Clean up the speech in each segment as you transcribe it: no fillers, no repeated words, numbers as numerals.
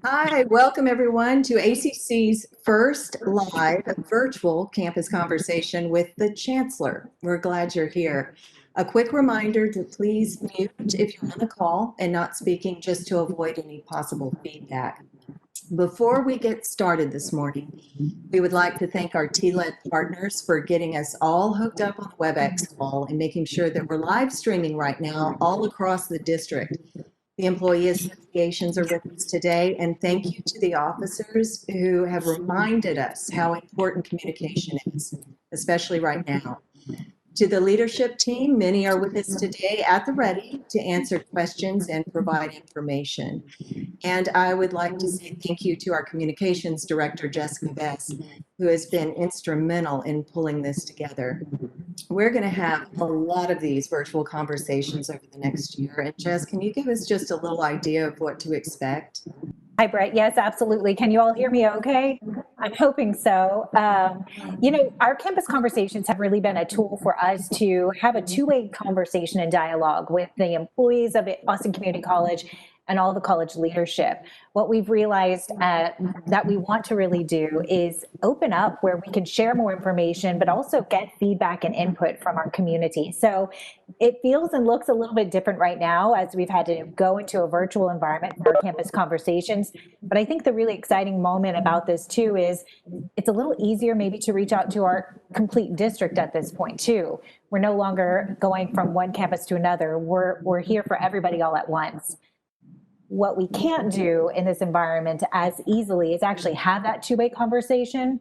Hi, welcome everyone to ACC's first live virtual campus conversation with the Chancellor. We're glad you're here. A quick reminder to please mute if you're on the call and not speaking, just to avoid any possible feedback. Before we get started this morning, we would like to thank our TLED partners for getting us all hooked up on the WebEx call and making sure that we're live streaming right now all across the district. The employee associations are with us today, and thank you to the officers who have reminded us how important communication is, especially right now. To the leadership team, many are with us today at the ready to answer questions and provide information. And I would like to say thank you to our communications director, Jessica Bess, who has been instrumental in pulling this together. We're going to have a lot of these virtual conversations over the next year. And Jess, can you give us just a little idea of what to expect? Hi, Brett. Yes, absolutely. Can you all hear me okay? I'm hoping so. Our campus conversations have really been a tool for us to have a two-way conversation and dialogue with the employees of Austin Community College and all the college leadership. What we've realized that we want to really do is open up where we can share more information, but also get feedback and input from our community. So it feels and looks a little bit different right now as we've had to go into a virtual environment for our campus conversations. But I think the really exciting moment about this too is it's a little easier maybe to reach out to our complete district at this point too. We're no longer going from one campus to another. We're here for everybody all at once. What we can't do in this environment as easily is actually have that two-way conversation.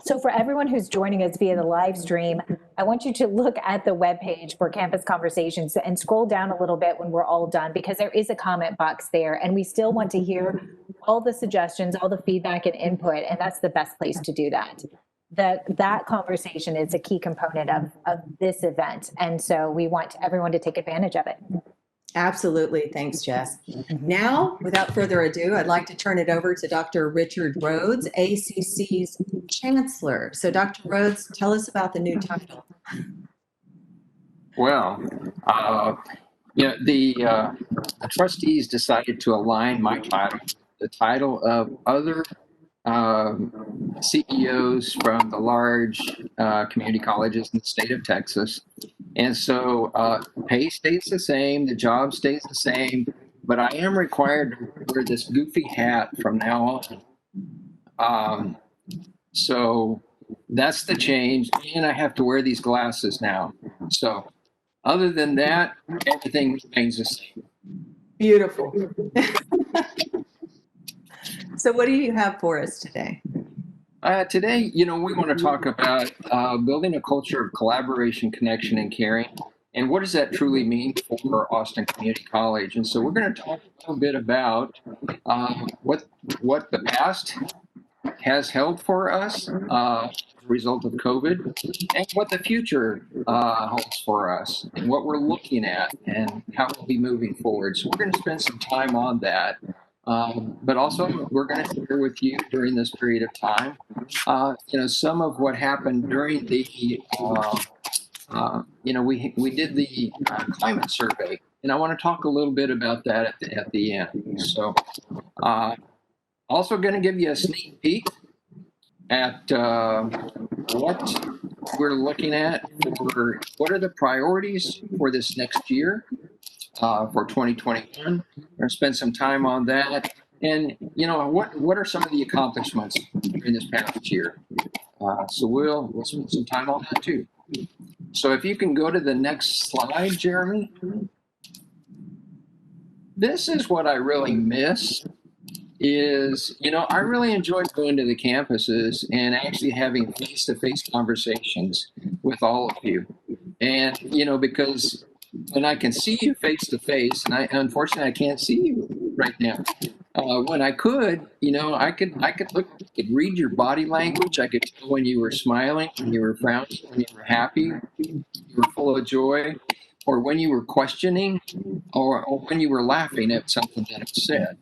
So for everyone who's joining us via the live stream, I want you to look at the webpage for Campus Conversations and scroll down a little bit when we're all done, because there is a comment box there, and we still want to hear all the suggestions, all the feedback and input, and that's the best place to do that. That conversation is a key component of this event, and so we want everyone to take advantage of it. Absolutely. Thanks, Jess. Now, without further ado, I'd like to turn it over to Dr. Richard Rhodes, ACC's Chancellor. So, Dr. Rhodes, tell us about the new title. Well, the trustees decided to align my title, the title of other CEOs from the large community colleges in the state of Texas. And so pay stays the same, the job stays the same, but I am required to wear this goofy hat from now on. So that's the change, and I have to wear these glasses now. So other than that, everything remains the same. Beautiful. So what do you have for us today? Today, we want to talk about building a culture of collaboration, connection, and caring. And what does that truly mean for Austin Community College? And so we're going to talk a little bit about what the past has held for us as a result of COVID, and what the future holds for us, and what we're looking at, and how we'll be moving forward. So we're going to spend some time on that. But also, we're going to share with you during this period of time, some of what happened during the, we did the climate survey, and I want to talk a little bit about that at the end. So, also going to give you a sneak peek at what we're looking at for what are the priorities for this next year. For 2021, we're going to spend some time on that, and what are some of the accomplishments in this past year? So we'll spend some time on that too. So if you can go to the next slide, Jeremy. This is what I really miss. I really enjoy going to the campuses and actually having face-to-face conversations with all of you, and because when I can see you face to face, and unfortunately I can't see you right now. When I could, I could read your body language. I could tell when you were smiling, when you were frowning, when you were happy, you were full of joy, or when you were questioning, or when you were laughing at something that was said.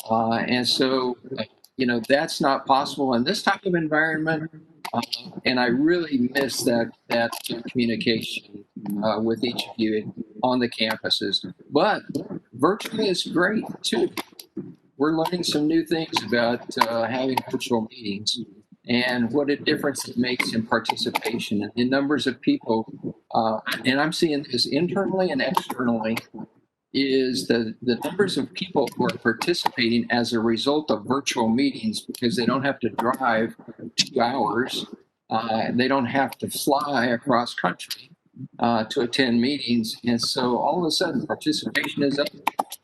And so, that's not possible in this type of environment. And I really miss that communication with each of you on the campuses. But virtually is great too. we're learning some new things about having virtual meetings and what a difference it makes in participation and the numbers of people. And I'm seeing this internally and externally, is the numbers of people who are participating as a result of virtual meetings because they don't have to drive 2 hours. They don't have to fly across country to attend meetings. And so all of a sudden participation is up,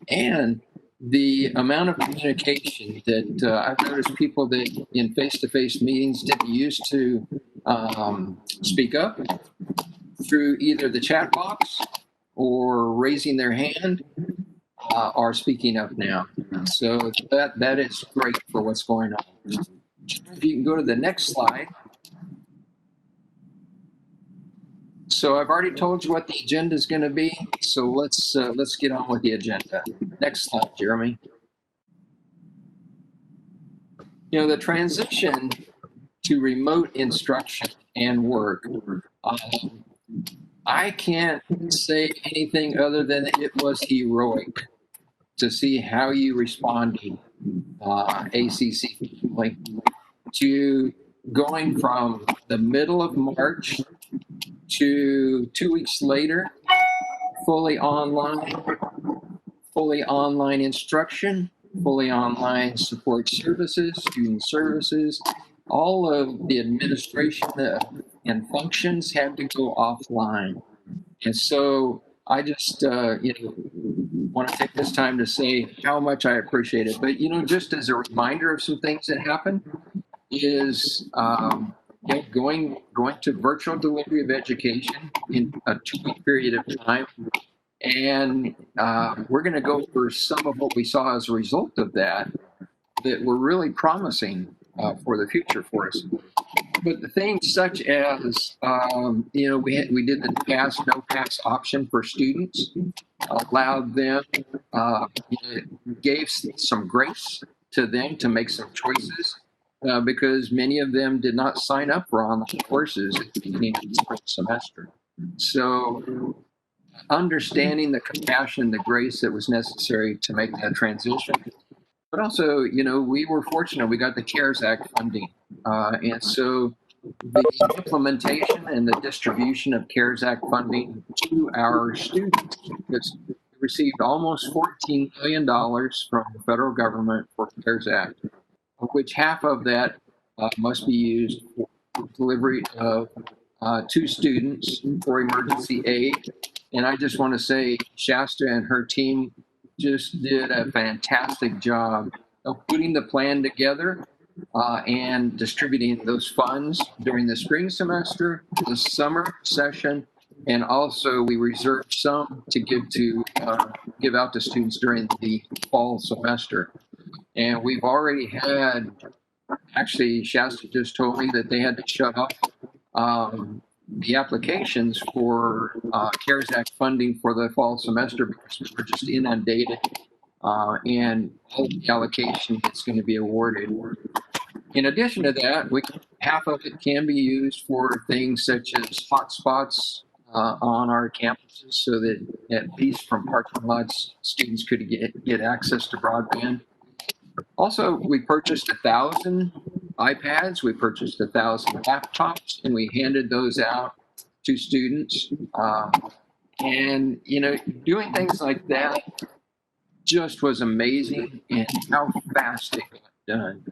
and the amount of communication that I've noticed people that in face-to-face meetings didn't used to speak up through either the chat box or raising their hand are speaking up now. So that is great for what's going on. If you can go to the next slide. So I've already told you what the agenda is going to be. So let's get on with the agenda. Next slide, Jeremy. You know, the transition to remote instruction and work, I can't say anything other than it was heroic to see how you responded, ACC, like to going from the middle of March to 2 weeks later, fully online instruction, fully online support services, student services. All of the administration and functions had to go offline. And so I just want to take this time to say how much I appreciate it. But just as a reminder of some things that happened is going to virtual delivery of education in a 2-week period of time. And we're going to go over some of what we saw as a result of that were really promising for the future for us. But the things such as, we did the pass, no pass option for students, allowed them, gave some grace to them to make some choices because many of them did not sign up for online courses at the beginning of the spring semester. So understanding the compassion, the grace that was necessary to make that transition. But also, we were fortunate, we got the CARES Act funding. And so the implementation and the distribution of CARES Act funding to our students, because we received almost $14 million from the federal government for CARES Act, of which half of that must be used for delivery of to students for emergency aid. And I just want to say Shasta and her team just did a fantastic job of putting the plan together and distributing those funds during the spring semester, the summer session, and also we reserved some to give out to students during the fall semester. And we've already had, actually Shasta just told me that they had to shut off the applications for CARES Act funding for the fall semester because we were just inundated and all the allocation that's going to be awarded. In addition to that, half of it can be used for things such as hotspots on our campuses so that at least from parking lots, students could get access to broadband. Also, we purchased 1,000 iPads, we purchased 1,000 laptops, and we handed those out to students. And, doing things like that just was amazing and how fast it got done.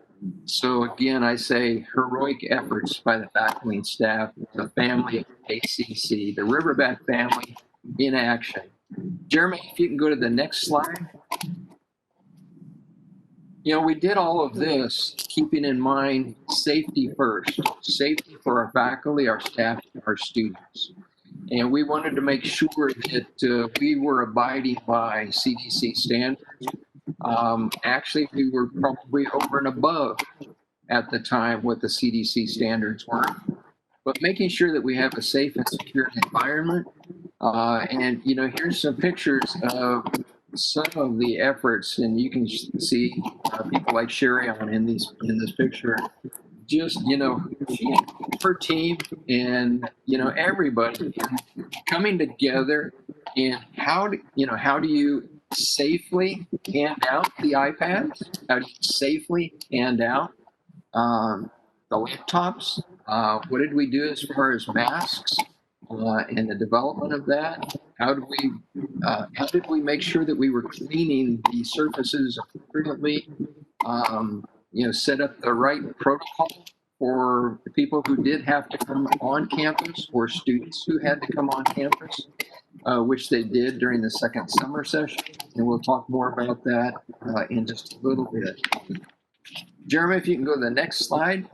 So again, I say heroic efforts by the faculty and staff, the family of ACC, the Riverback family in action. Jeremy, if you can go to the next slide. We did all of this keeping in mind safety first, safety for our faculty, our staff, our students. And we wanted to make sure that we were abiding by CDC standards. Actually, we were probably over and above at the time what the CDC standards were. But making sure that we have a safe and secure environment. And, here's some pictures of some of the efforts, and you can see people like Sherry on in this picture. Just her team and everybody coming together. And how do you safely hand out the iPads? How do you safely hand out the laptops? What did we do as far as masks and the development of that? How did we make sure that we were cleaning the surfaces appropriately? Set up the right protocol for the people who did have to come on campus, or students who had to come on campus, which they did during the second summer session. And we'll talk more about that in just a little bit. Jeremy, if you can go to the next slide.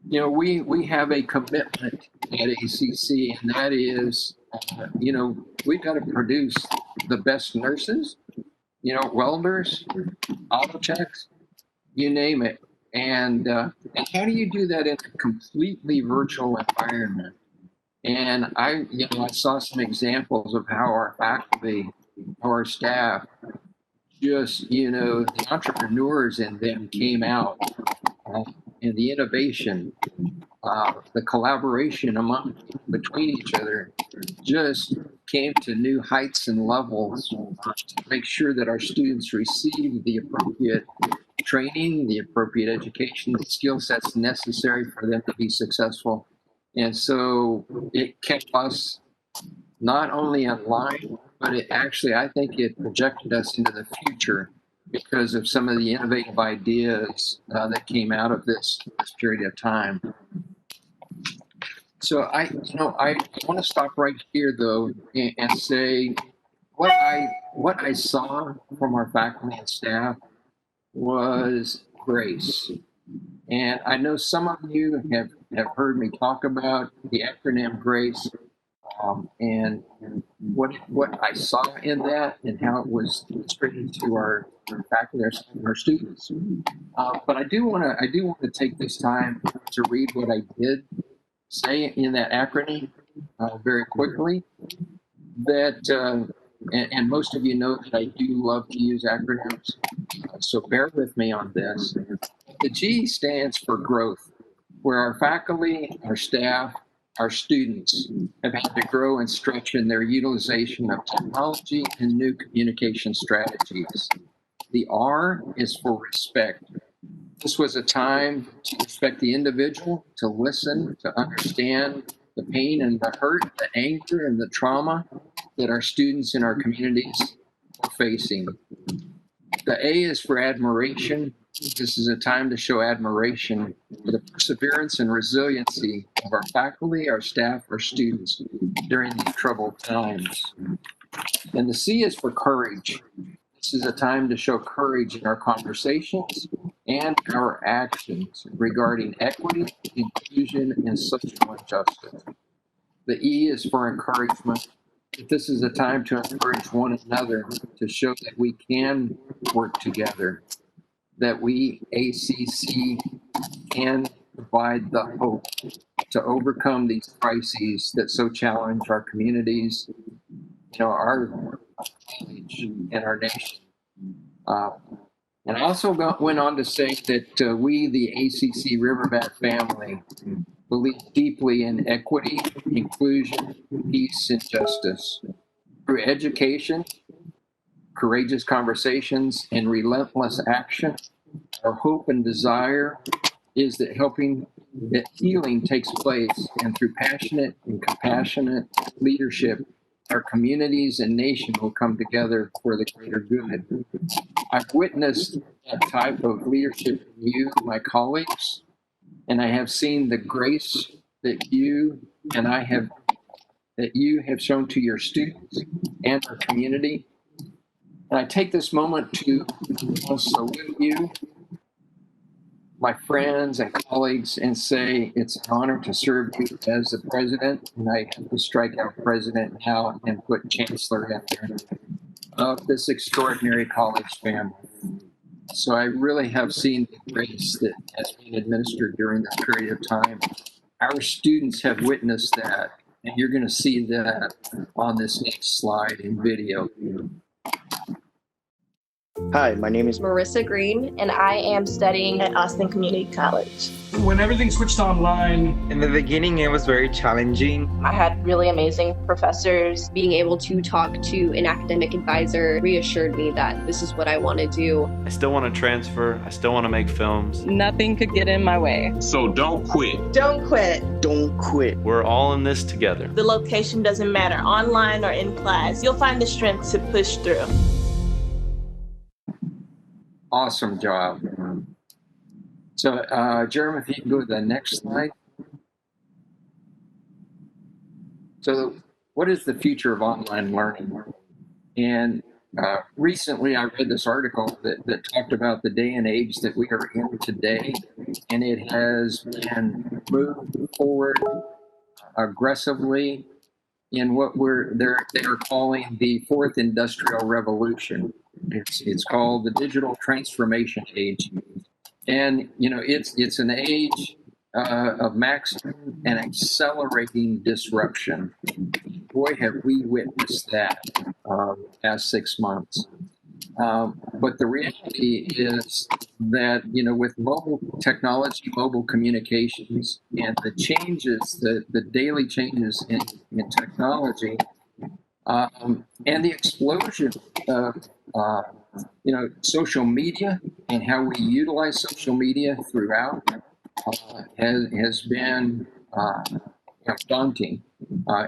We have a commitment at ACC, and that is, we've got to produce the best nurses, welders, auto techs, you name it. And how do you do that in a completely virtual environment? And I saw some examples of how our faculty, our staff, just, the entrepreneurs in them came out, and the innovation, the collaboration between each other just came to new heights and levels to make sure that our students receive the appropriate training, the appropriate education, the skill sets necessary for them to be successful. And so it kept us not only online, but I think it projected us into the future because of some of the innovative ideas that came out of this period of time. So I want to stop right here though and say what I saw from our faculty and staff was grace. And I know some of you have heard me talk about the acronym GRACE, and what I saw in that and how it was distributed to our faculty and our students. But I do want to take this time to read what I did say in that acronym very quickly. And most of you know that I do love to use acronyms, so bear with me on this. The G stands for growth, where our faculty, our staff, our students have had to grow and stretch in their utilization of technology and new communication strategies. The R is for respect. This was a time to respect the individual, to listen, to understand the pain and the hurt, the anger and the trauma that our students in our communities are facing. The A is for admiration. This is a time to show admiration for the perseverance and resiliency of our faculty, our staff, our students during these troubled times. And the C is for courage. This is a time to show courage in our conversations and our actions regarding equity, inclusion, and social justice. The E is for encouragement. This is a time to encourage one another to show that we can work together, that we, ACC, can provide the hope to overcome these crises that so challenge our communities, our college and our nation. And I also went on to say that we, the ACC Riverbat family, believe deeply in equity, inclusion, peace, and justice. Through education, courageous conversations, and relentless action, our hope and desire is that healing takes place, and through passionate and compassionate leadership, our communities and nation will come together for the greater good. I've witnessed that type of leadership in you, my colleagues, and I have seen the grace that you have shown to your students and our community. And I take this moment to salute you, my friends and colleagues, and say it's an honor to serve you as the president. And I have to strike out president now and put chancellor in there of this extraordinary college family. So I really have seen the grace that has been administered during this period of time. Our students have witnessed that, and you're going to see that on this next slide in video. Hi, my name is Marissa Green, and I am studying at Austin Community College. When everything switched online, in the beginning, it was very challenging. I had really amazing professors. Being able to talk to an academic advisor reassured me that this is what I want to do. I still want to transfer. I still want to make films. Nothing could get in my way. So don't quit. Don't quit. Don't quit. We're all in this together. The location doesn't matter, online or in class. You'll find the strength to push through. Awesome job. So, Jeremy, if you can go to the next slide. So, what is the future of online learning? And recently I read this article that talked about the day and age that we are in today, and it has been moved forward aggressively in what they are calling the fourth industrial revolution. It's called the digital transformation age. And, you know, it's an age of maximum and accelerating disruption. Boy, have we witnessed that past 6 months. But the reality is that, you know, with mobile technology, mobile communications, and the changes, the daily changes in technology, and the explosion of you know, social media and how we utilize social media throughout has been you know, daunting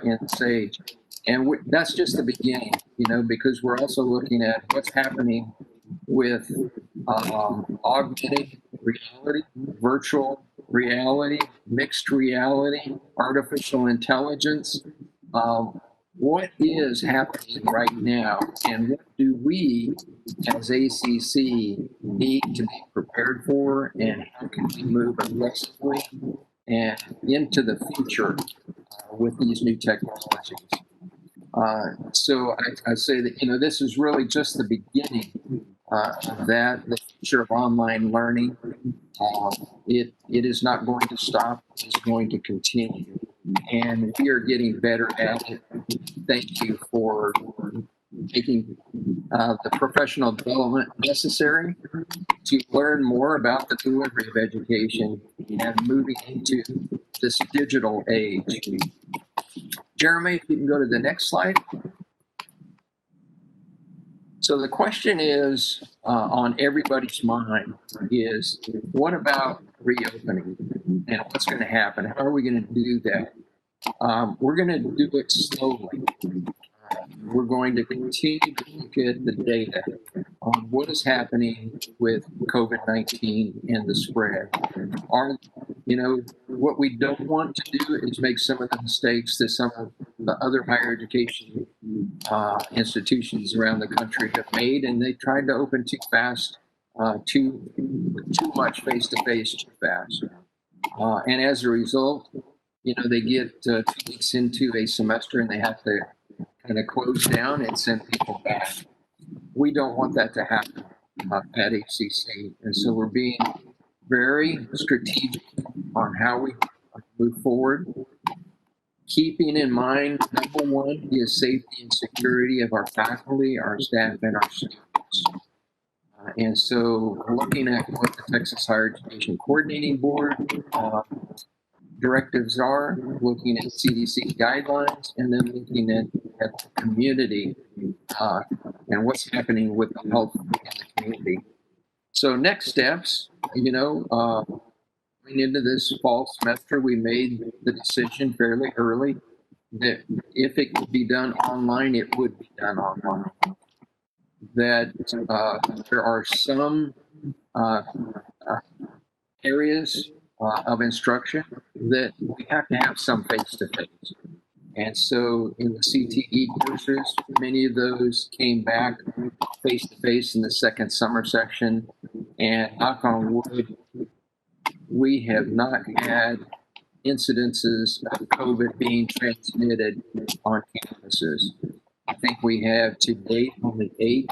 in this age. And that's just the beginning, you know, because we're also looking at what's happening with augmented reality, virtual reality, mixed reality, artificial intelligence. What is happening right now, and what do we as ACC need to be prepared for, and how can we move aggressively and into the future with these new technologies? So I say that, you know, this is really just the beginning of that, the future of online learning. It is not going to stop, it's going to continue. And we are getting better at it. Thank you for taking the professional development necessary to learn more about the delivery of education and moving into this digital age. Jeremy, if you can go to the next slide. So the question is on everybody's mind is, what about reopening and what's going to happen? How are we going to do that? We're going to do it slowly. We're going to continue to look at the data on what is happening with COVID-19 and the spread. You know, what we don't want to do is make some of the mistakes that some of the other higher education institutions around the country have made, and they tried to open too fast, too much face-to-face too fast. And as a result, you know, they get 2 weeks into a semester and they have to kind of close down and send people back. We don't want that to happen at ACC. And so we're being very strategic on how we move forward, keeping in mind, number one, is safety and security of our faculty, our staff, and our students. And so looking at what the Texas Higher Education Coordinating Board directives are, looking at CDC guidelines, and then looking at the community and what's happening with the health in the community. So next steps, you know, going into this fall semester, we made the decision fairly early that if it could be done online, it would be done online. That there are some areas of instruction that we have to have some face-to-face. And so in the CTE courses, many of those came back face-to-face in the second summer section. And knock on wood, we have not had incidences of COVID being transmitted on campuses. I think we have to date only 8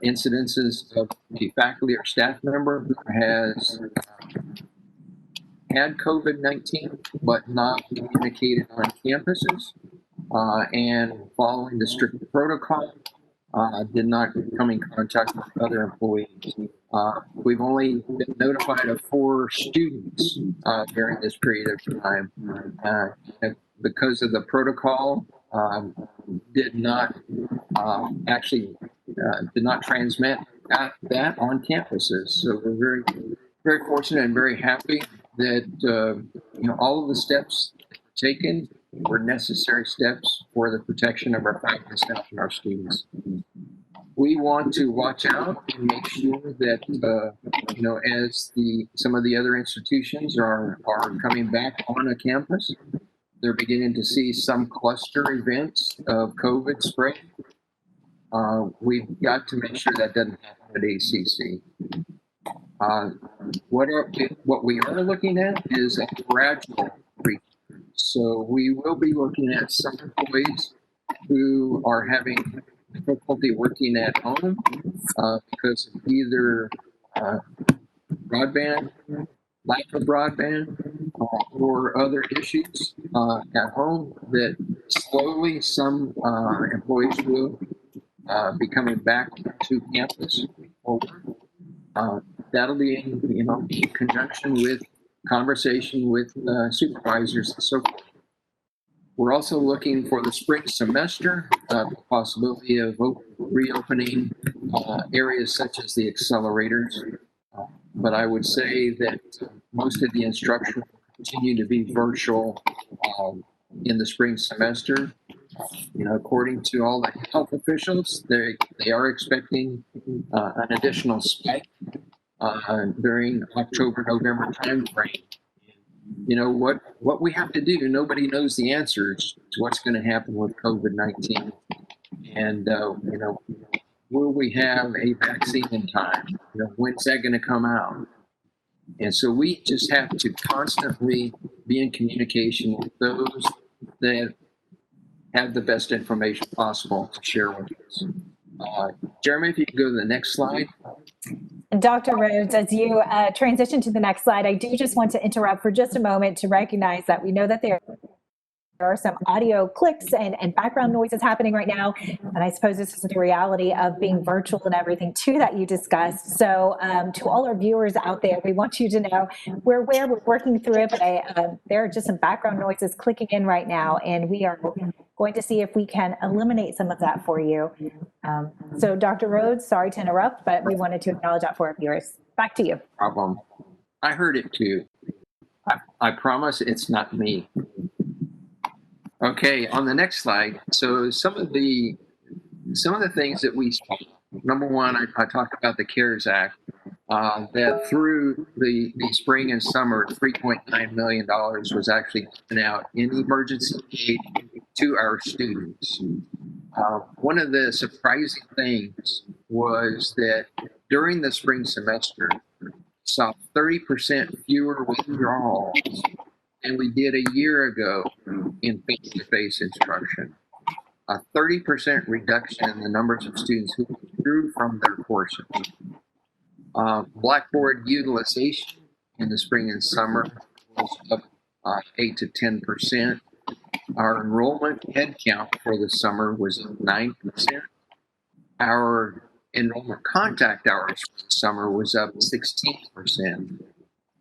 incidences of a faculty or staff member who has had COVID-19 but not communicated on campuses, and following the strict protocol, did not come in contact with other employees. We've only been notified of 4 students during this period of time. because of the protocol, did not did not transmit that on campuses. So we're very fortunate and very happy that all of the steps taken were necessary steps for the protection of our faculty, staff, and our students. We want to watch out and make sure that as some of the other institutions are coming back on a campus, they're beginning to see some cluster events of COVID spread. We've got to make sure that doesn't happen at ACC. What we are looking at is a gradual return. So we will be looking at some employees who are having difficulty working at home because of either broadband, lack of broadband, or other issues at home, that slowly some employees will be coming back to campus for work. That'll be in conjunction with conversation with supervisors and so forth. We're also looking for the spring semester, the possibility of reopening areas such as the accelerators. But I would say that most of the instruction will continue to be virtual in the spring semester. According to all the health officials, they are expecting an additional spike during October, November timeframe. What we have to do, nobody knows the answers to what's going to happen with COVID-19. And, will we have a vaccine in time? When's that going to come out? And so we just have to constantly be in communication with those that have the best information possible to share with us. Jeremy, if you could go to the next slide. Dr. Rhodes, as you transition to the next slide, I do just want to interrupt for just a moment to recognize that we know that there are some audio clicks and background noises happening right now. And I suppose this is the reality of being virtual and everything too that you discussed. So to all our viewers out there, we want you to know we're working through it, but there are just some background noises clicking in right now. And we are going to see if we can eliminate some of that for you. So Dr. Rhodes, sorry to interrupt, but we wanted to acknowledge that for our viewers. Back to you. Problem. I heard it too. I promise it's not me. Okay, on the next slide. So some of the things that we saw. Number one, I talked about the CARES Act, that through the spring and summer, $3.9 million was actually given out in emergency aid to our students. One of the surprising things was that during the spring semester, saw 30% fewer withdrawals than we did a year ago in face-to-face instruction. A 30% reduction in the numbers of students who withdrew from their courses. Blackboard utilization in the spring and summer was up 8 to 10%. Our enrollment headcount for the summer was up 9%. Our enrollment contact hours for the summer was up 16%.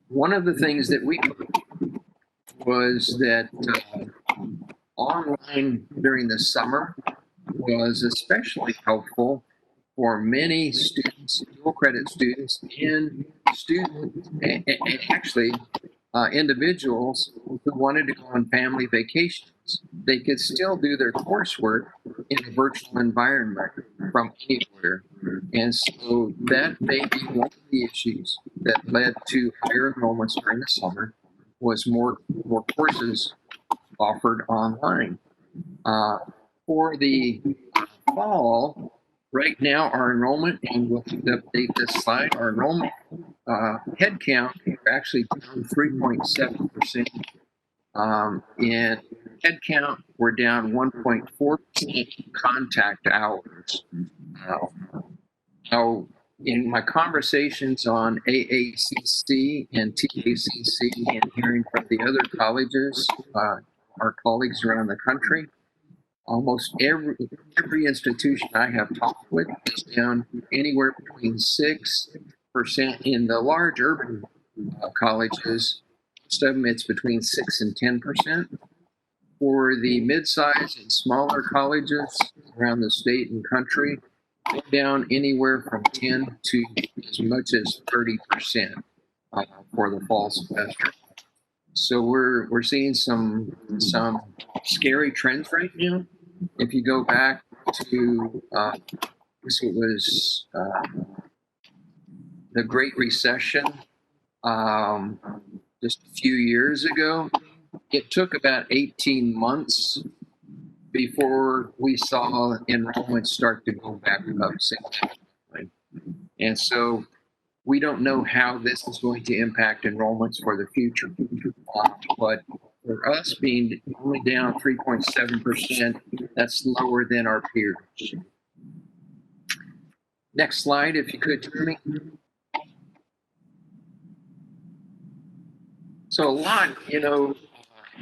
One of the things that we was that online during the summer was especially helpful for many students, dual credit students, and actually individuals who wanted to go on family vacations. They could still do their coursework in a virtual environment from anywhere. And so that may be one of the issues that led to higher enrollments during the summer, was more courses offered online. For the fall, right now our enrollment, and we'll update this slide, our enrollment headcount are actually down 3.7%. In headcount, we're down 1.4% contact hours. Now, in my conversations on AACC and TACC and hearing from the other colleges, our colleagues around the country, almost every institution I have talked with is down anywhere between 6% in the large urban colleges. Most of them, it's between 6 and 10%. For the mid-sized and smaller colleges around the state and country, down anywhere from 10 to as much as 30% for the fall semester. So we're seeing some scary trends right now. If you go back to it was the Great Recession just a few years ago, it took about 18 months before we saw enrollment start to go back up significantly. And so we don't know how this is going to impact enrollments for the future. But for us being only down 3.7%, that's lower than our peers. Next slide, if you could, Jeremy. So a lot,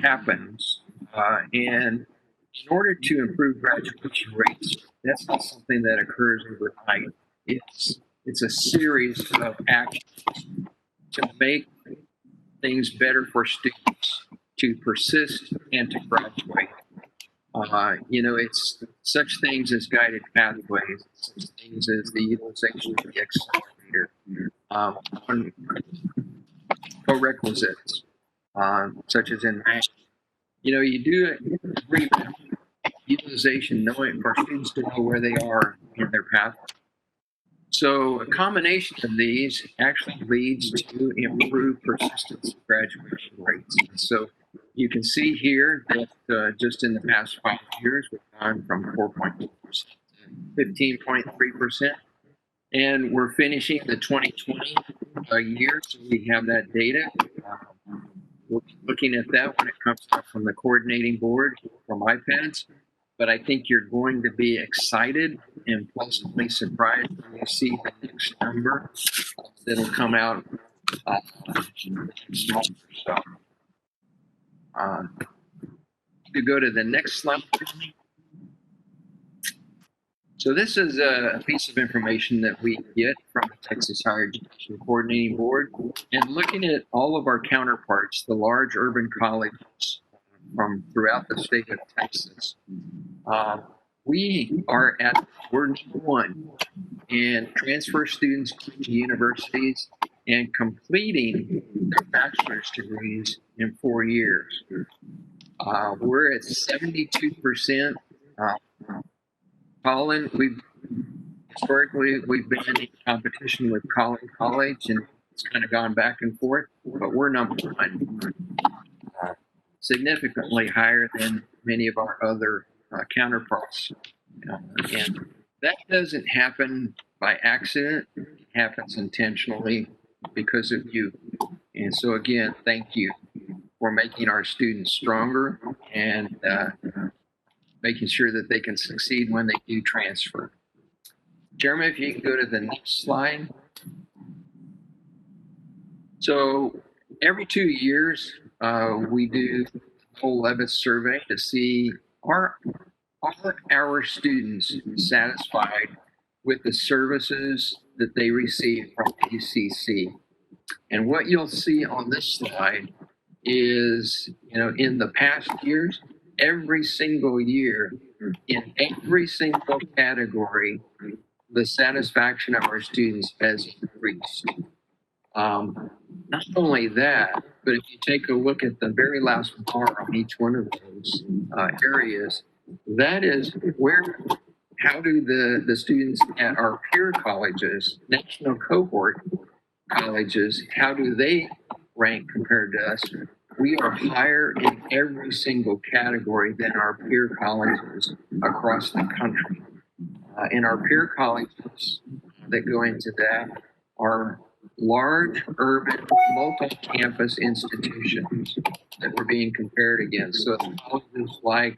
happens. And in order to improve graduation rates, that's not something that occurs overnight. It's a series of actions to make things better for students, to persist and to graduate. It's such things as guided pathways, such things as the utilization of the accelerator, prerequisites, such as in math. You do agree with utilization, knowing for students to know where they are in their path. So a combination of these actually leads to improved persistence of graduation rates. So you can see here that just in the past 5 years, we've gone from 4.2% to 15.3%. And we're finishing the 2020 year, so we have that data. We'll be looking at that when it comes up from the coordinating board from iPads. But I think you're going to be excited and pleasantly surprised when you see the next number that'll come out next month or so. To go to the next slide. So this is a piece of information that we get from the Texas Higher Education Coordinating Board, and looking at all of our counterparts, the large urban colleges from throughout the state of Texas. We're number one in transfer students to universities and completing their bachelor's degrees in 4 years. We're at 72%. Colin, historically we've been in competition with Collin College, and it's kind of gone back and forth, but we're number one, significantly higher than many of our other counterparts. And that doesn't happen by accident, it happens intentionally because of you. And so again, thank you for making our students stronger and making sure that they can succeed when they do transfer. Jeremy, if you can go to the next slide. So every 2 years, we do a whole Levitt survey to see are our students satisfied with the services that they receive from ACC. And what you'll see on this slide is, in the past years, every single year, in every single category, the satisfaction of our students has increased. Not only that, but if you take a look at the very last bar on each one of those areas, that is how do the students at our peer colleges, national cohort colleges, how do they rank compared to us? We are higher in every single category than our peer colleges across the country. And our peer colleges that go into that are large, urban, multi-campus institutions that we're being compared against. So colleges like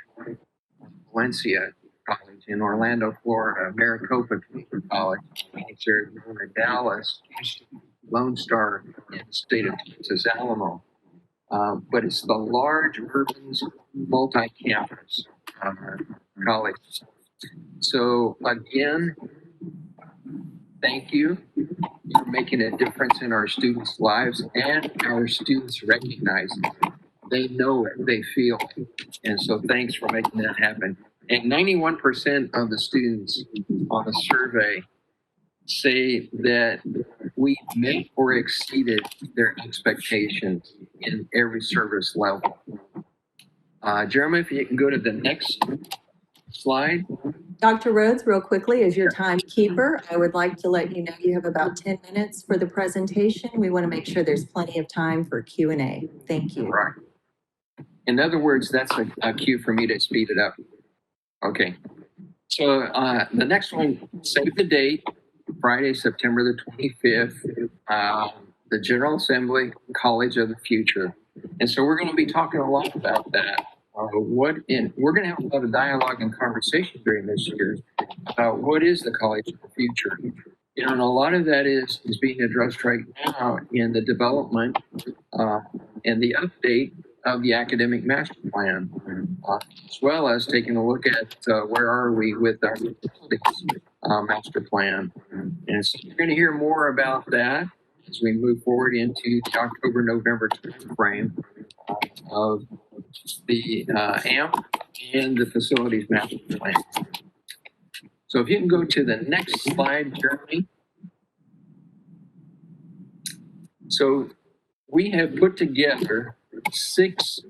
Valencia College in Orlando, Florida, Maricopa Community College, Phoenix, Arizona, Dallas, Lone Star in the state of Texas, Alamo. But it's the large urban multi-campus colleges. So again, thank you for making a difference in our students' lives, and our students recognize it. They know it, they feel it. And so thanks for making that happen. And 91% of the students on the survey say that we met or exceeded their expectations in every service level. Jeremy, if you can go to the next slide. Dr. Rhodes, real quickly, as your timekeeper, I would like to let you know you have about 10 minutes for the presentation. We want to make sure there's plenty of time for Q&A. Thank you. Right. In other words, that's a cue for me to speed it up. Okay. So the next one, save the date, Friday, September the 25th, the General Assembly, College of the Future. And so we're going to be talking a lot about that. We're going to have a lot of dialogue and conversation during this year about what is the College of the Future. You know, and a lot of that is being addressed right now in the development and the update of the academic master plan, as well as taking a look at where are we with our master plan. And so you're going to hear more about that as we move forward into the October-November timeframe of the AMP and the facilities master plan. So if you can go to the next slide, Jeremy. So we have put together 6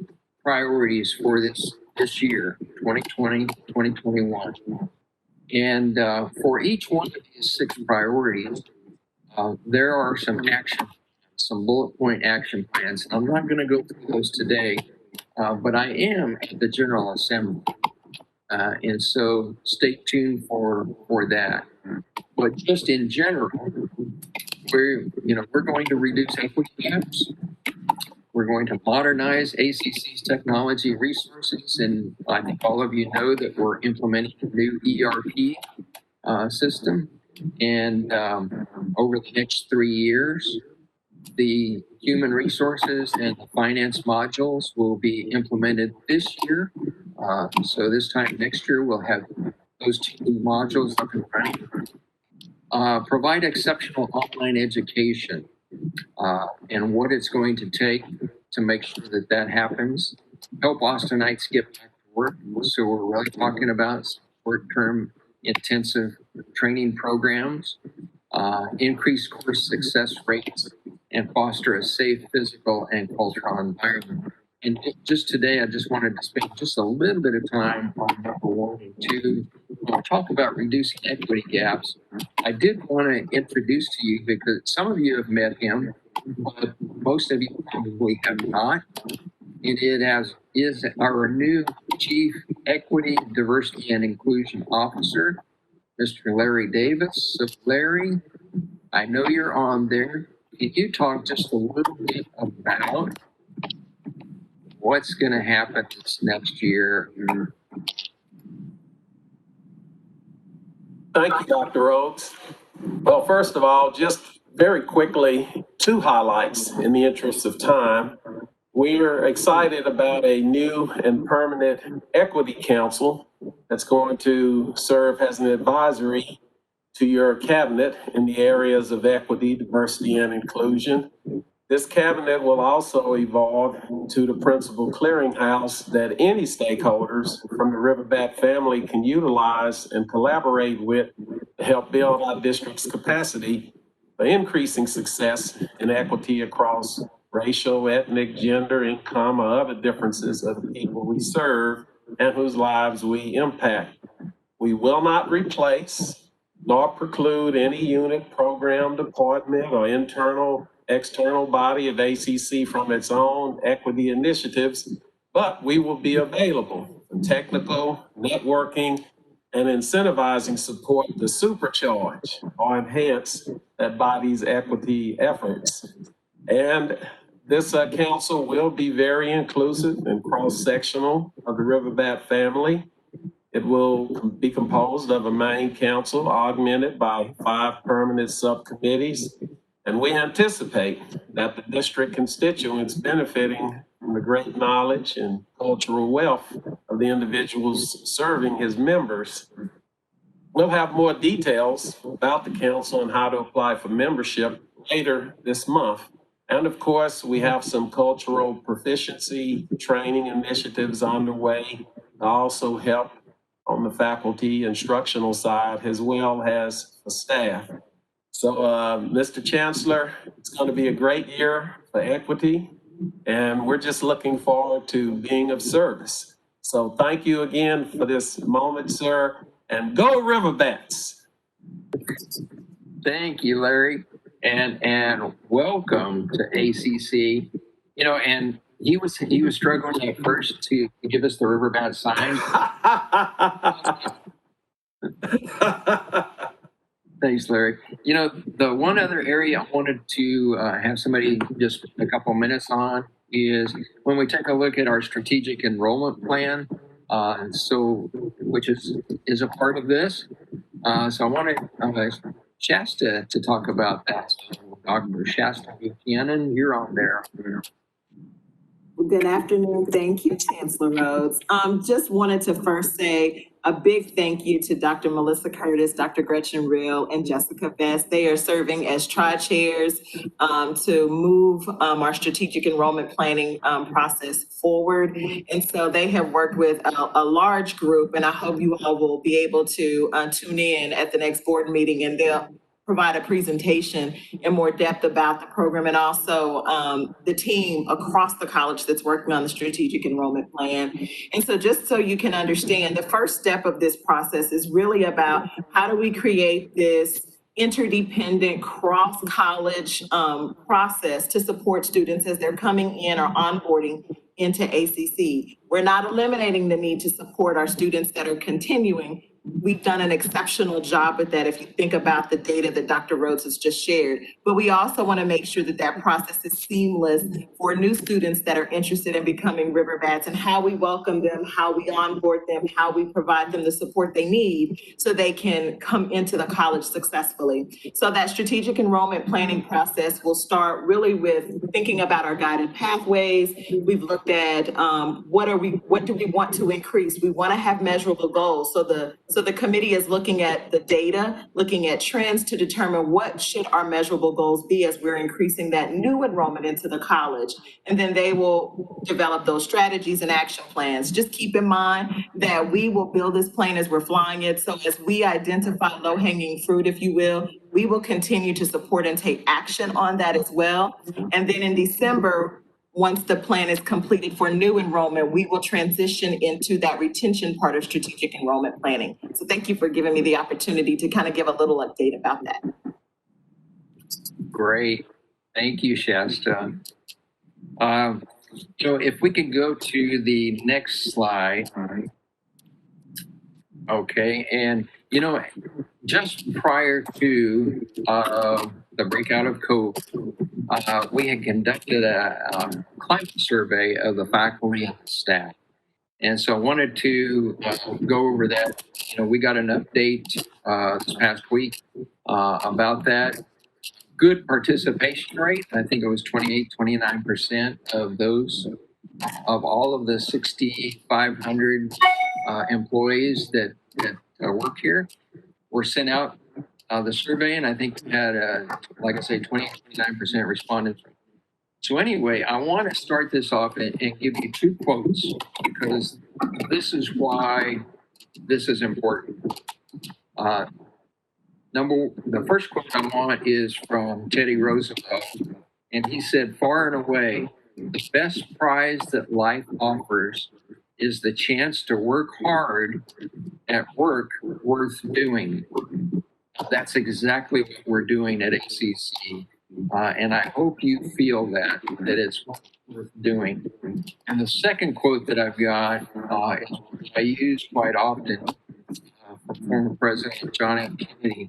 priorities for this year, 2020, 2021. And for each one of these 6 priorities, there are some bullet point action plans. I'm not going to go through those today, but I am at the General Assembly. And so stay tuned for that. But just in general, we're going to reduce equity gaps. We're going to modernize ACC's technology resources. And I think all of you know that we're implementing a new ERP system. And over the next 3 years, the human resources and the finance modules will be implemented this year. So this time next year, we'll have those 2 modules up and running. Provide exceptional online education and what it's going to take to make sure that that happens. Help Austinites get back to work. So we're really talking about short-term intensive training programs, increase course success rates, and foster a safe physical and cultural environment. And just today, I just wanted to spend just a little bit of time on number 1 and 2. We'll talk about reducing equity gaps. I did want to introduce to you, because some of you have met him, but most of you probably have not. And it is our new Chief Equity, Diversity, and Inclusion Officer, Mr. Larry Davis. So Larry, I know you're on there. Can you talk just a little bit about what's going to happen this next year? Thank you, Dr. Rhodes. Well, first of all, just very quickly, 2 highlights in the interest of time. We're excited about a new and permanent equity council that's going to serve as an advisory to your cabinet in the areas of equity, diversity, and inclusion. This cabinet will also evolve to the principal clearinghouse that any stakeholders from the Riverbat family can utilize and collaborate with to help build our district's capacity for increasing success in equity across racial, ethnic, gender, income, or other differences of the people we serve and whose lives we impact. We will not replace nor preclude any unit, program, department, or external body of ACC from its own equity initiatives, but we will be available for technical, networking, and incentivizing support to supercharge or enhance that body's equity efforts. And this council will be very inclusive and cross-sectional of the Riverbat family. It will be composed of a main council augmented by 5 permanent subcommittees. And we anticipate that the district constituents benefiting from the great knowledge and cultural wealth of the individuals serving his members. We'll have more details about the council and how to apply for membership later this month. And of course, we have some cultural proficiency training initiatives underway to also help on the faculty instructional side as well as the staff. So, Mr. Chancellor, it's going to be a great year for equity, and we're just looking forward to being of service. So thank you again for this moment, sir, and go Riverbats. Thank you, Larry, and welcome to ACC. You know, and he was struggling at first to give us the Riverbat sign. Thanks, Larry. You know, the one other area I wanted to have somebody just a couple minutes on is when we take a look at our strategic enrollment plan, which is a part of this. So I wanted Shasta to talk about that. So, Dr. Shasta Buchanan, you're on there. Good afternoon. Thank you, Chancellor Rhodes. Just wanted to first say a big thank you to Dr. Melissa Curtis, Dr. Gretchen Real, and Jessica Vest. They are serving as tri-chairs to move our strategic enrollment planning process forward. And so they have worked with a large group, and I hope you all will be able to tune in at the next board meeting, and they'll provide a presentation in more depth about the program and also the team across the college that's working on the strategic enrollment plan. And so just so you can understand, the first step of this process is really about how do we create this interdependent cross-college process to support students as they're coming in or onboarding into ACC. We're not eliminating the need to support our students that are continuing. We've done an exceptional job with that if you think about the data that Dr. Rhodes has just shared. But we also want to make sure that that process is seamless for new students that are interested in becoming Riverbats, and how we welcome them, how we onboard them, how we provide them the support they need so they can come into the college successfully. So that strategic enrollment planning process will start really with thinking about our guided pathways. We've looked at what do we want to increase? We want to have measurable goals. So the committee is looking at the data, looking at trends to determine what should our measurable goals be as we're increasing that new enrollment into the college. And then they will develop those strategies and action plans. Just keep in mind that we will build this plane as we're flying it. So as we identify low-hanging fruit, if you will, we will continue to support and take action on that as well. And then in December, once the plan is completed for new enrollment, we will transition into that retention part of strategic enrollment planning. So thank you for giving me the opportunity to kind of give a little update about that. Great. Thank you, Shasta. So if we could go to the next slide. Okay, and you know, just prior to the breakout of COVID, we had conducted a climate survey of the faculty and staff. And so I wanted to go over that. You know, we got an update this past week about that. Good participation rate. I think it was 29% of those, of all of the 6,500 employees that work here were sent out the survey, and I think we had, like I say, 29% respondents. So anyway, I want to start this off and give you two quotes, because this is why this is important. The first quote I want is from Teddy Roosevelt, and he said, "Far and away, the best prize that life offers is the chance to work hard at work worth doing." That's exactly what we're doing at ACC. And I hope you feel that it's worth doing. And the second quote that I've got is I use quite often from former President John F. Kennedy,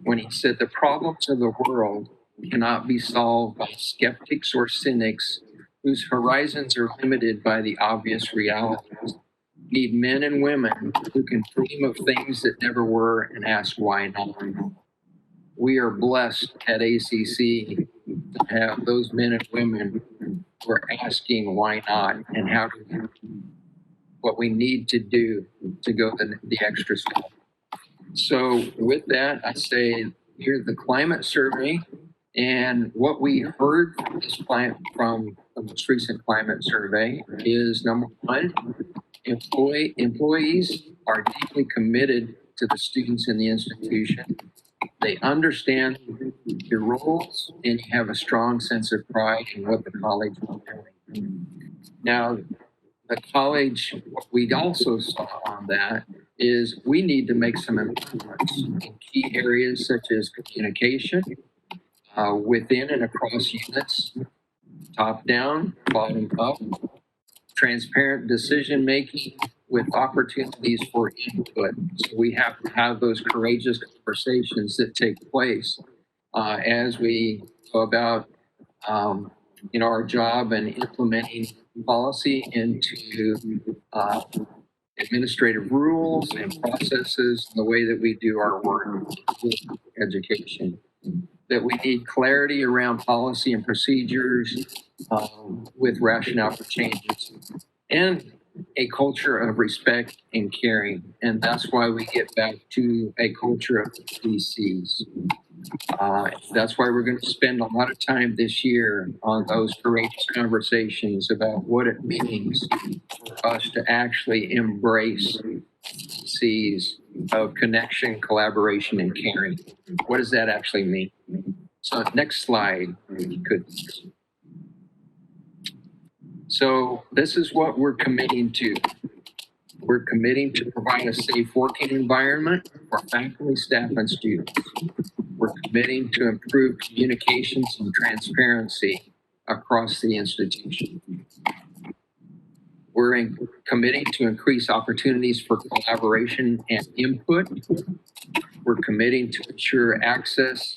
when he said, "The problems of the world cannot be solved by skeptics or cynics whose horizons are limited by the obvious realities. Need men and women who can dream of things that never were and ask why not." We are blessed at ACC to have those men and women who are asking why not and how to do what we need to do to go the extra step. So with that, I say here's the climate survey. And what we heard from from the most recent climate survey is number one, employees are deeply committed to the students in the institution. They understand your roles and you have a strong sense of pride in what the college is doing. Now, the college, what we also saw on that is we need to make some improvements in key areas such as communication within and across units, top down, bottom up, transparent decision making with opportunities for input. So we have to have those courageous conversations that take place as we go about our job and implementing policy into administrative rules and processes, and the way that we do our work with education. That we need clarity around policy and procedures with rationale for changes, and a culture of respect and caring. And that's why we get back to a culture of DCs. That's why we're going to spend a lot of time this year on those courageous conversations about what it means for us to actually embrace C's of connection, collaboration, and caring. What does that actually mean? So next slide, if you could. So this is what we're committing to. We're committing to provide a safe working environment for faculty, staff, and students. We're committing to improve communications and transparency across the institution. We're committing to increase opportunities for collaboration and input. We're committing to ensure access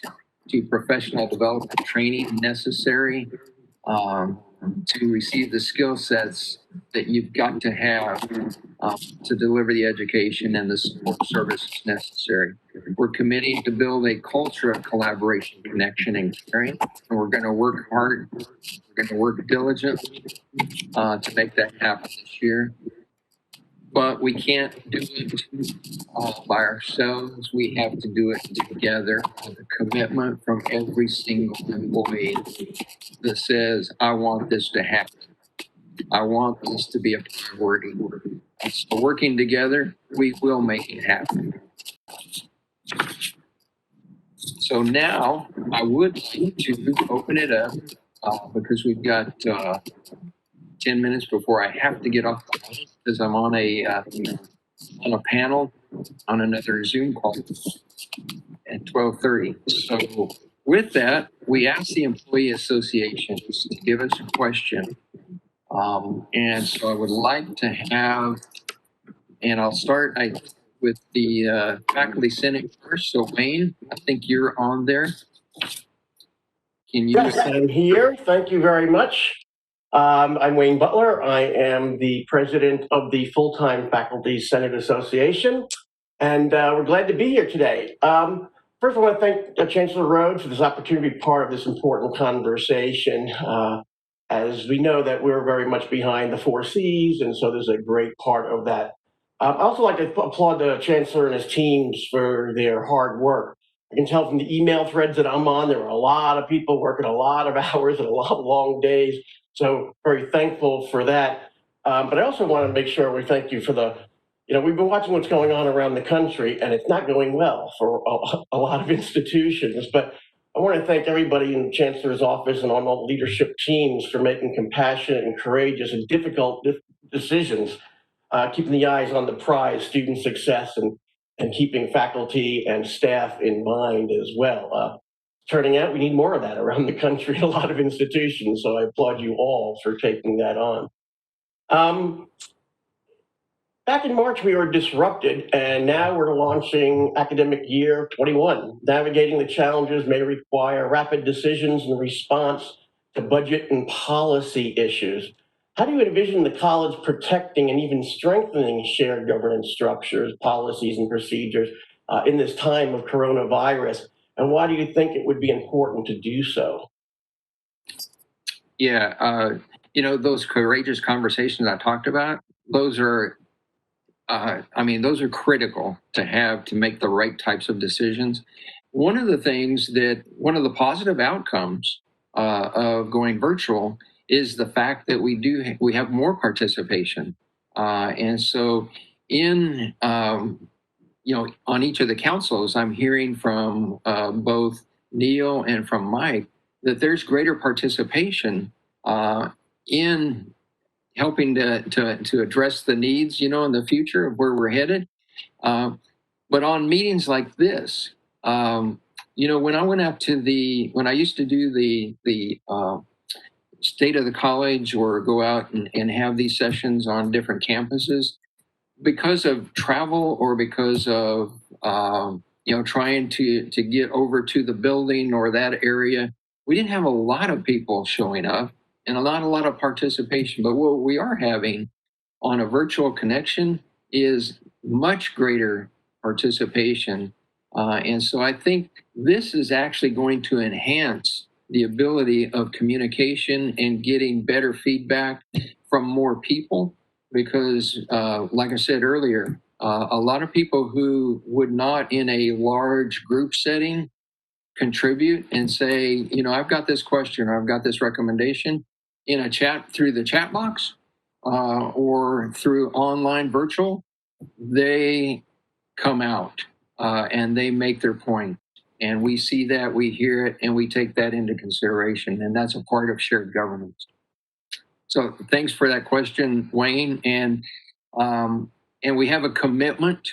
to professional development training necessary to receive the skill sets that you've got to have to deliver the education and the support services necessary. We're committing to build a culture of collaboration, connection, and caring. And we're going to work hard. We're going to work diligently to make that happen this year. But we can't do it all by ourselves. We have to do it together with a commitment from every single employee that says, I want this to happen. I want this to be a priority. And so working together, we will make it happen. So now I would like to open it up because we've got 10 minutes before I have to get off the line because I'm on a panel on another Zoom call at 12:30. So with that, we asked the employee associations to give us a question. And so I would like to have, and I'll start with the faculty senate first. So Wayne, I think you're on there. Can you? Yes, I'm here. Thank you very much. I'm Wayne Butler. I am the president of the Full-Time Faculty Senate Association, and we're glad to be here today. First, I want to thank Chancellor Rhodes for this opportunity to be part of this important conversation. As we know that we're very much behind the 4 C's, and so there's a great part of that. I'd also like to applaud the Chancellor and his teams for their hard work. I can tell from the email threads that I'm on, there are a lot of people working a lot of hours and a lot of long days. So very thankful for that. But I also want to make sure we thank you for we've been watching what's going on around the country, and it's not going well for a lot of institutions. But I want to thank everybody in the Chancellor's office and on all leadership teams for making compassionate and courageous and difficult decisions, keeping the eyes on the prize, student success, and keeping faculty and staff in mind as well. Turning out we need more of that around the country, a lot of institutions, so I applaud you all for taking that on. Back in March, we were disrupted, and now we're launching academic year 21. Navigating the challenges may require rapid decisions in response to budget and policy issues. How do you envision the college protecting and even strengthening shared governance structures, policies, and procedures in this time of coronavirus? And why do you think it would be important to do so? Yeah, those courageous conversations I talked about, those are those are critical to have to make the right types of decisions. one of the positive outcomes of going virtual is the fact that we have more participation. And so in, on each of the councils, I'm hearing from both Neil and from Mike that there's greater participation in helping to address the needs, in the future of where we're headed. But on meetings like this, when I used to do the state of the college or go out and have these sessions on different campuses, because of travel or because of trying to get over to the building or that area, we didn't have a lot of people showing up and not a lot of participation. But what we are having on a virtual connection is much greater participation. And so I think this is actually going to enhance the ability of communication and getting better feedback from more people. Because, like I said earlier, a lot of people who would not in a large group setting contribute and say, I've got this question or I've got this recommendation in a chat through the chat box or through online virtual, they come out and they make their point. And we see that, we hear it, and we take that into consideration. And that's a part of shared governance. So thanks for that question, Wayne. And we have a commitment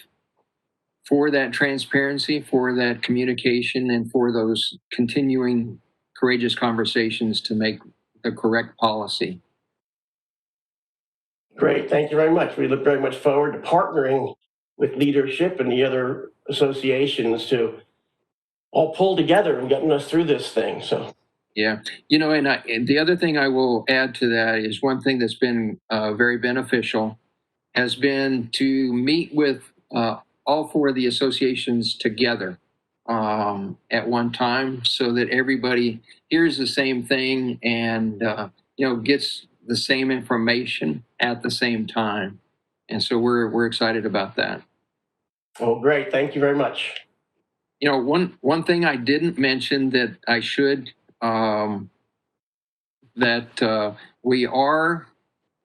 for that transparency, for that communication, and for those continuing courageous conversations to make the correct policy. Great, thank you very much. We look very much forward to partnering with leadership and the other associations to all pull together and getting us through this thing. So. Yeah, and the other thing I will add to that is one thing that's been very beneficial has been to meet with all four of the associations together at one time so that everybody hears the same thing and, gets the same information at the same time. And so we're excited about that. Oh, great. Thank you very much. One thing I didn't mention that I should, that we are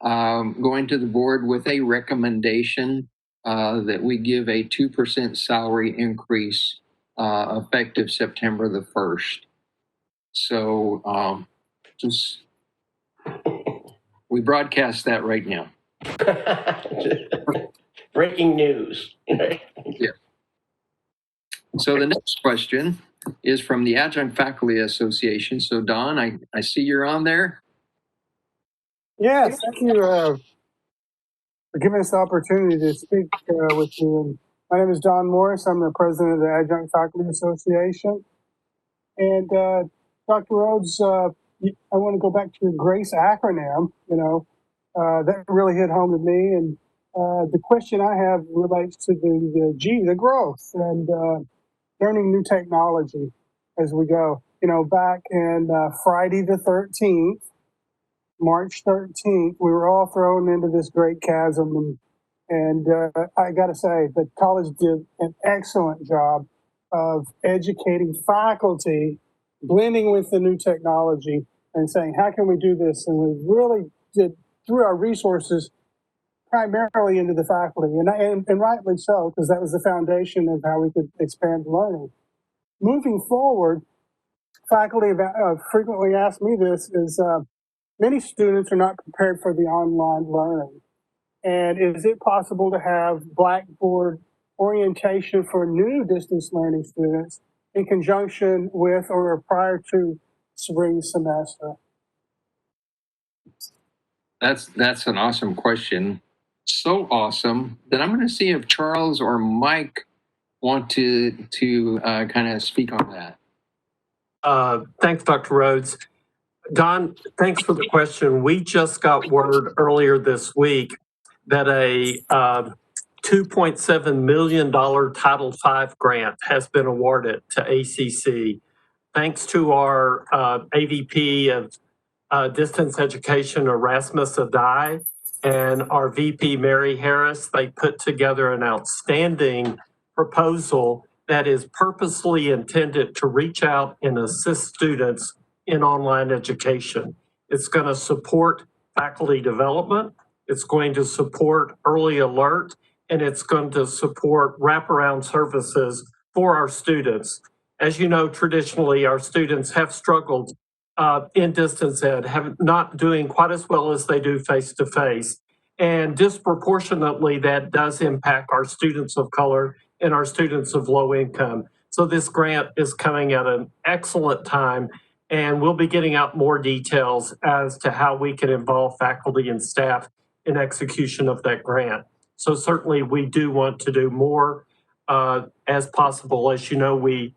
going to the board with a recommendation that we give a 2% salary increase effective September the 1st. So just we broadcast that right now. Breaking news. Yeah. So the next question is from the Adjunct Faculty Association. So Don, I see you're on there. Yes, thank you for giving us the opportunity to speak with you. My name is Don Morris. I'm the president of the Adjunct Faculty Association. And Dr. Rhodes, I want to go back to your GRACE acronym. That really hit home to me. And the question I have relates to the growth and learning new technology as we go. Back in Friday the 13th, March 13th, we were all thrown into this great chasm. And I got to say, the college did an excellent job of educating faculty, blending with the new technology and saying, how can we do this? And we really did, threw our resources primarily into the faculty, and rightly so, because that was the foundation of how we could expand learning. Moving forward, faculty have frequently asked me this, is many students are not prepared for the online learning. And is it possible to have Blackboard orientation for new distance learning students in conjunction with or prior to spring semester? That's an awesome question. So awesome that I'm going to see if Charles or Mike want to kind of speak on that. Thanks, Dr. Rhodes. Don, thanks for the question. We just got word earlier this week that a $2.7 million Title V grant has been awarded to ACC. Thanks to our AVP of Distance Education, Erasmus Adai, and our VP, Mary Harris. They put together an outstanding proposal that is purposely intended to reach out and assist students in online education. It's going to support faculty development. It's going to support early alert, and it's going to support wraparound services for our students. As you know, traditionally, our students have struggled in distance ed, not doing quite as well as they do face-to-face. And disproportionately, that does impact our students of color and our students of low income. So this grant is coming at an excellent time, and we'll be getting out more details as to how we can involve faculty and staff in execution of that grant. So certainly we do want to do more as possible. As you know, we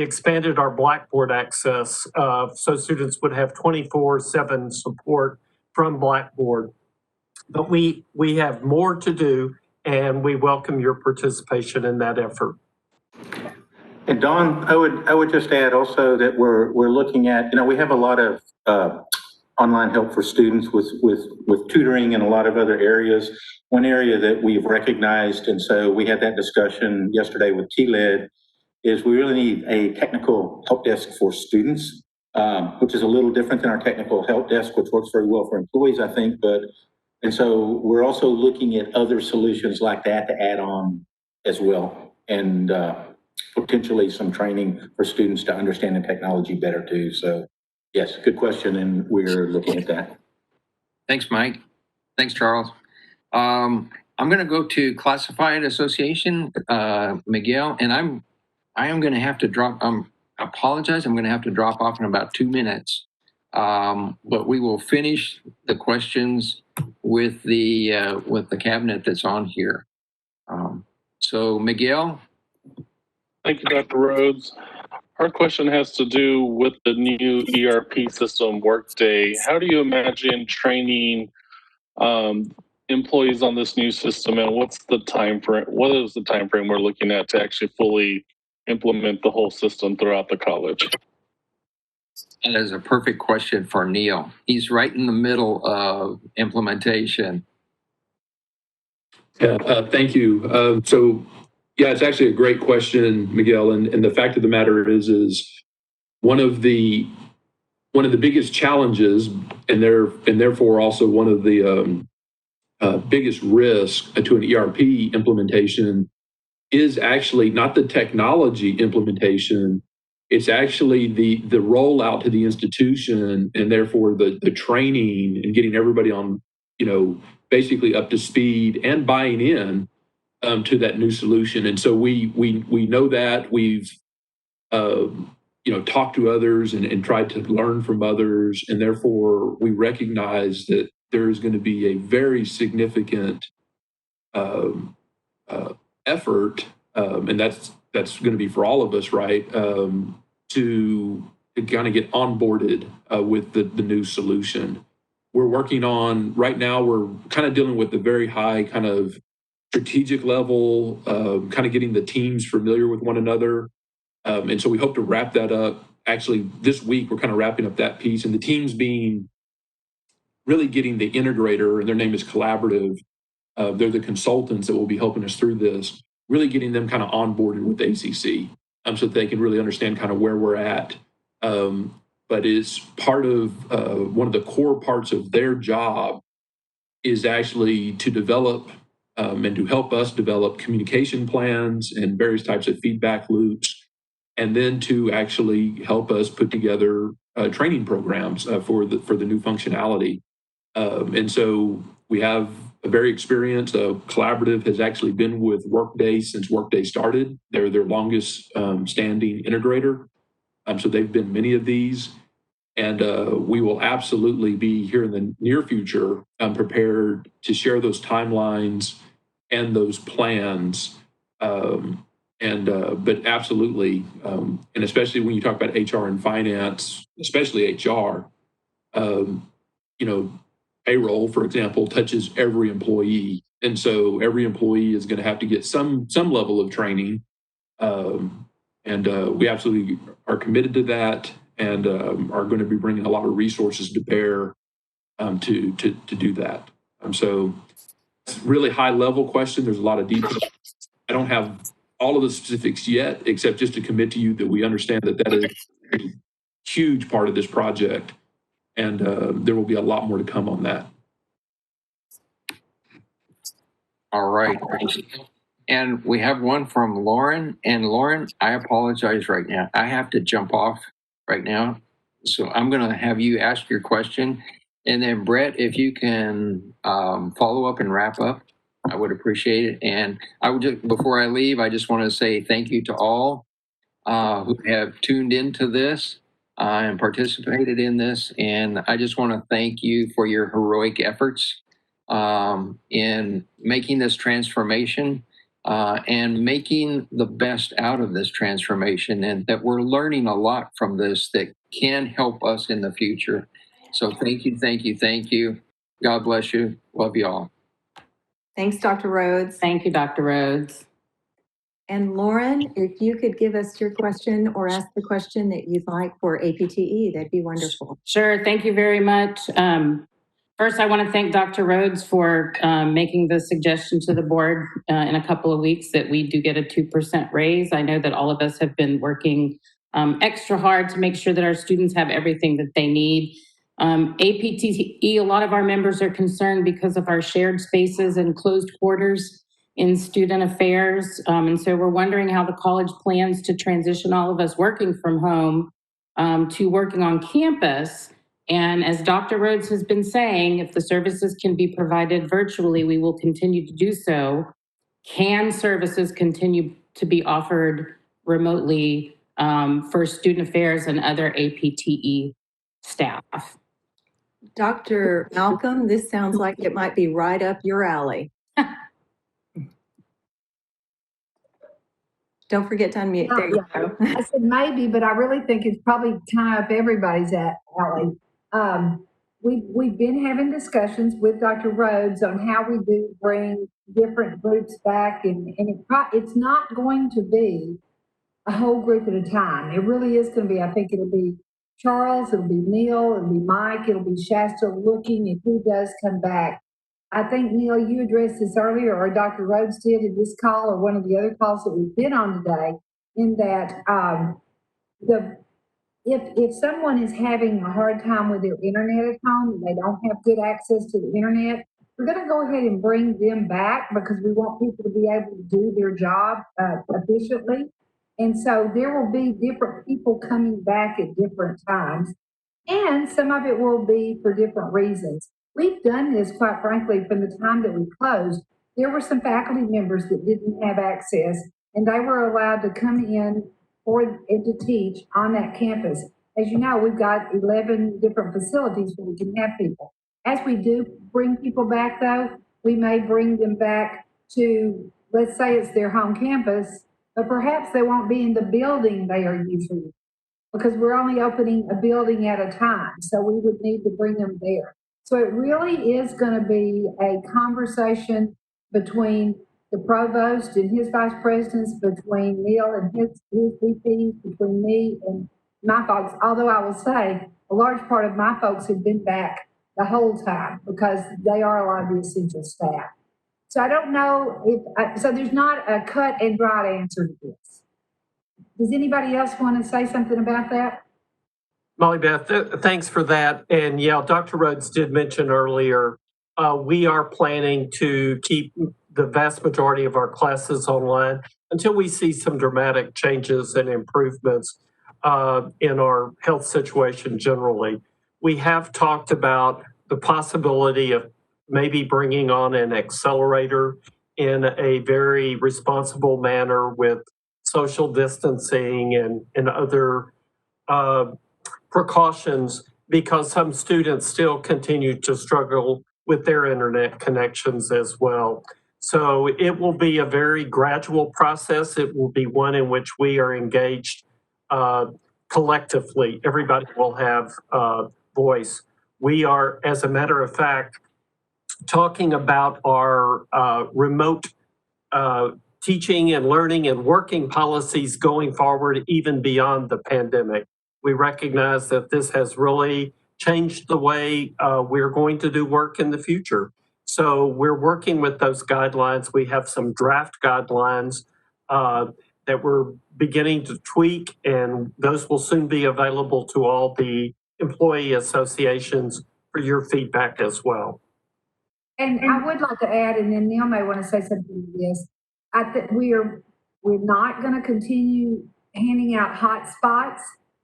expanded our Blackboard access so students would have 24/7 support from Blackboard. But we have more to do, and we welcome your participation in that effort. And Dawn, I would just add also that we're looking at, we have a lot of online help for students with tutoring and a lot of other areas. One area that we've recognized, and so we had that discussion yesterday with TLED, is we really need a technical help desk for students, which is a little different than our technical help desk, which works very well for employees, I think. And so we're also looking at other solutions like that to add on as well, and potentially some training for students to understand the technology better too. So yes, good question, and we're looking at that. Thanks, Mike. Thanks, Charles. I'm going to go to Classified Association, Miguel, and I am going to have to drop. I apologize. I'm going to have to drop off in about 2 minutes, but we will finish the questions with the cabinet that's on here. So Miguel. Thank you, Dr. Rhodes. Our question has to do with the new ERP system, Workday. How do you imagine training employees on this new system, and what's the time frame? What is the time frame we're looking at to actually fully implement the whole system throughout the college? That is a perfect question for Neil. He's right in the middle of implementation. Yeah, thank you. Yeah, it's actually a great question, Miguel. And the fact of the matter is one of the biggest challenges, and therefore also one of the biggest risks to an ERP implementation is actually not the technology implementation. It's actually the rollout to the institution, and therefore the training and getting everybody on, basically up to speed and buying in to that new solution. And so we know that we've talked to others and tried to learn from others, and therefore we recognize that there is going to be a very significant effort, and that's going to be for all of us, right? To kind of get onboarded with the new solution. We're working on, right now, we're kind of dealing with the very high kind of strategic level, kind of getting the teams familiar with one another. And so we hope to wrap that up. Actually, this week, we're kind of wrapping up that piece, and the teams being really getting the integrator, and their name is Collaborative. They're the consultants that will be helping us through this, really getting them kind of onboarded with ACC so that they can really understand kind of where we're at. But it's part of one of the core parts of their job is actually to develop and to help us develop communication plans and various types of feedback loops, and then to actually help us put together training programs for the new functionality. And so we have a very experienced Collaborative has actually been with Workday since Workday started. They're their longest standing integrator. So they've been many of these, and we will absolutely be here in the near future prepared to share those timelines and those plans. But absolutely, and especially when you talk about HR and finance, especially HR, payroll, for example, touches every employee. And so every employee is going to have to get some level of training. We absolutely are committed to that, and are going to be bringing a lot of resources to bear to do that. So it's a really high level question. There's a lot of detail. I don't have all of the specifics yet, except just to commit to you that we understand that that is a huge part of this project. And there will be a lot more to come on that. All right. And we have one from Lauren. And Lauren, I apologize right now. I have to jump off right now. So I'm going to have you ask your question. And then Brett, if you can follow up and wrap up, I would appreciate it. And I would just, before I leave, I just want to say thank you to all who have tuned into this and participated in this. And I just want to thank you for your heroic efforts in making this transformation and making the best out of this transformation, and that we're learning a lot from this that can help us in the future. So thank you, thank you, thank you. God bless you. Love you all. Thanks, Dr. Rhodes. Thank you, Dr. Rhodes. And Lauren, if you could give us your question or ask the question that you'd like for APTE, that'd be wonderful. Sure. Thank you very much. First, I want to thank Dr. Rhodes for making the suggestion to the board in a couple of weeks that we do get a 2% raise. I know that all of us have been working extra hard to make sure that our students have everything that they need. APTE, a lot of our members are concerned because of our shared spaces and closed quarters in student affairs. And so we're wondering how the college plans to transition all of us working from home to working on campus. And as Dr. Rhodes has been saying, if the services can be provided virtually, we will continue to do so. Can services continue to be offered remotely for student affairs and other APTE staff? Dr. Malcolm, this sounds like it might be right up your alley. Don't forget to unmute. There you go. I said maybe, but I really think it's probably kind of up everybody's alley. We've been having discussions with Dr. Rhodes on how we do bring different groups back, and it's not going to be a whole group at a time. It really is going to be, I think it'll be Charles, it'll be Neil, it'll be Mike, it'll be Shasta looking at who does come back. I think, Neil, you addressed this earlier, or Dr. Rhodes did in this call or one of the other calls that we've been on today, in that if someone is having a hard time with their internet at home and they don't have good access to the internet, we're going to go ahead and bring them back because we want people to be able to do their job efficiently. And so there will be different people coming back at different times, and some of it will be for different reasons. We've done this, quite frankly, from the time that we closed. There were some faculty members that didn't have access, and they were allowed to come in and to teach on that campus. As you know, we've got 11 different facilities where we can have people. As we do bring people back, though, we may bring them back to, let's say it's their home campus, but perhaps they won't be in the building they are usually, because we're only opening a building at a time. So we would need to bring them there. So it really is going to be a conversation between the provost and his vice presidents, between Neil and his VPs, between me and my folks. Although I will say a large part of my folks have been back the whole time because they are a lot of the essential staff. So I don't know if, so there's not a cut and dried answer to this. Does anybody else want to say something about that? Molly Beth, thanks for that. And yeah, Dr. Rhodes did mention earlier, we are planning to keep the vast majority of our classes online until we see some dramatic changes and improvements in our health situation generally. We have talked about the possibility of maybe bringing on an accelerator in a very responsible manner with social distancing and other precautions, because some students still continue to struggle with their internet connections as well. So it will be a very gradual process. It will be one in which we are engaged collectively. Everybody will have voice. We are, as a matter of fact, talking about our remote teaching and learning and working policies going forward, even beyond the pandemic. We recognize that this has really changed the way we're going to do work in the future. So we're working with those guidelines. We have some draft guidelines that we're beginning to tweak, and those will soon be available to all the employee associations for your feedback as well. And I would like to add, and then Neil may want to say something to this. I think we're not going to continue handing out hot spots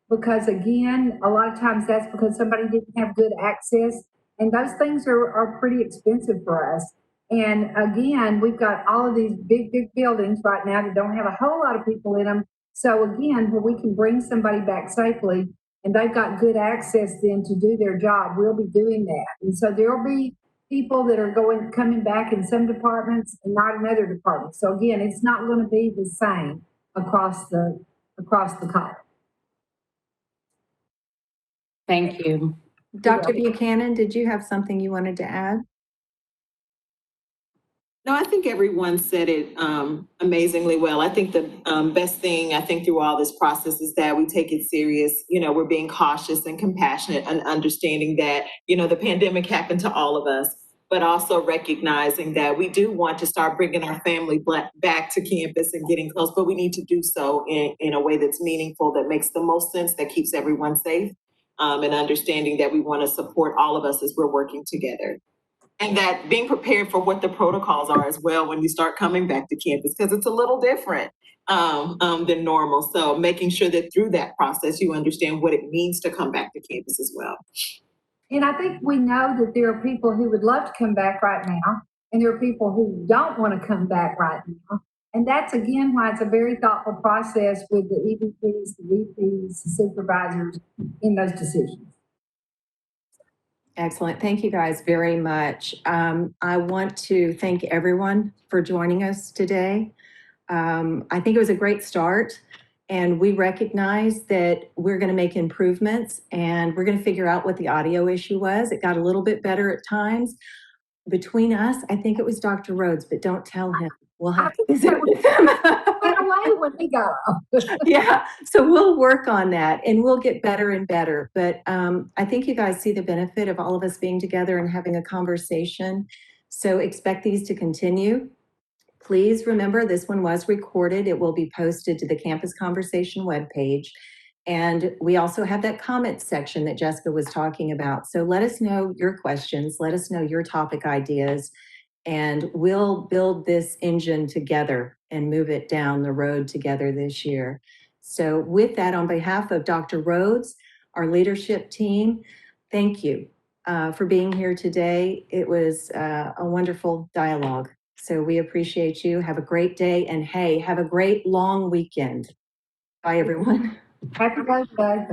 because, again, a lot of times that's because somebody didn't have good access, and those things are pretty expensive for us. And again, we've got all of these big buildings right now that don't have a whole lot of people in them. So again, where we can bring somebody back safely and they've got good access then to do their job, we'll be doing that. And so there'll be people that are coming back in some departments and not in other departments. So again, it's not going to be the same across the college. Thank you. Dr. Buchanan, did you have something you wanted to add? No, I think everyone said it amazingly well. I think the best thing I think through all this process is that we take it serious. You know, we're being cautious and compassionate and understanding that, you know, the pandemic happened to all of us, but also recognizing that we do want to start bringing our family back to campus and getting close, but we need to do so in a way that's meaningful, that makes the most sense, that keeps everyone safe, and understanding that we want to support all of us as we're working together. And that being prepared for what the protocols are as well when you start coming back to campus, because it's a little different than normal. So making sure that through that process, you understand what it means to come back to campus as well. And I think we know that there are people who would love to come back right now, and there are people who don't want to come back right now. And that's, again, why it's a very thoughtful process with the EVPs, the VPs, the supervisors in those decisions. Excellent. Thank you guys very much. I want to thank everyone for joining us today. I think it was a great start, and we recognize that we're going to make improvements, and we're going to figure out what the audio issue was. It got a little bit better at times. Between us, I think it was Dr. Rhodes, but don't tell him. We'll have to visit with him. Away when he got off. Yeah, so we'll work on that and we'll get better and better. But I think you guys see the benefit of all of us being together and having a conversation. So expect these to continue. Please remember, this one was recorded. It will be posted to the Campus Conversation webpage. And we also have that comments section that Jessica was talking about. So let us know your questions. Let us know your topic ideas. And we'll build this engine together and move it down the road together this year. So with that, on behalf of Dr. Rhodes, our leadership team, thank you for being here today. It was a wonderful dialogue. So we appreciate you. Have a great day. And hey, have a great long weekend. Bye, everyone. Happy birthday.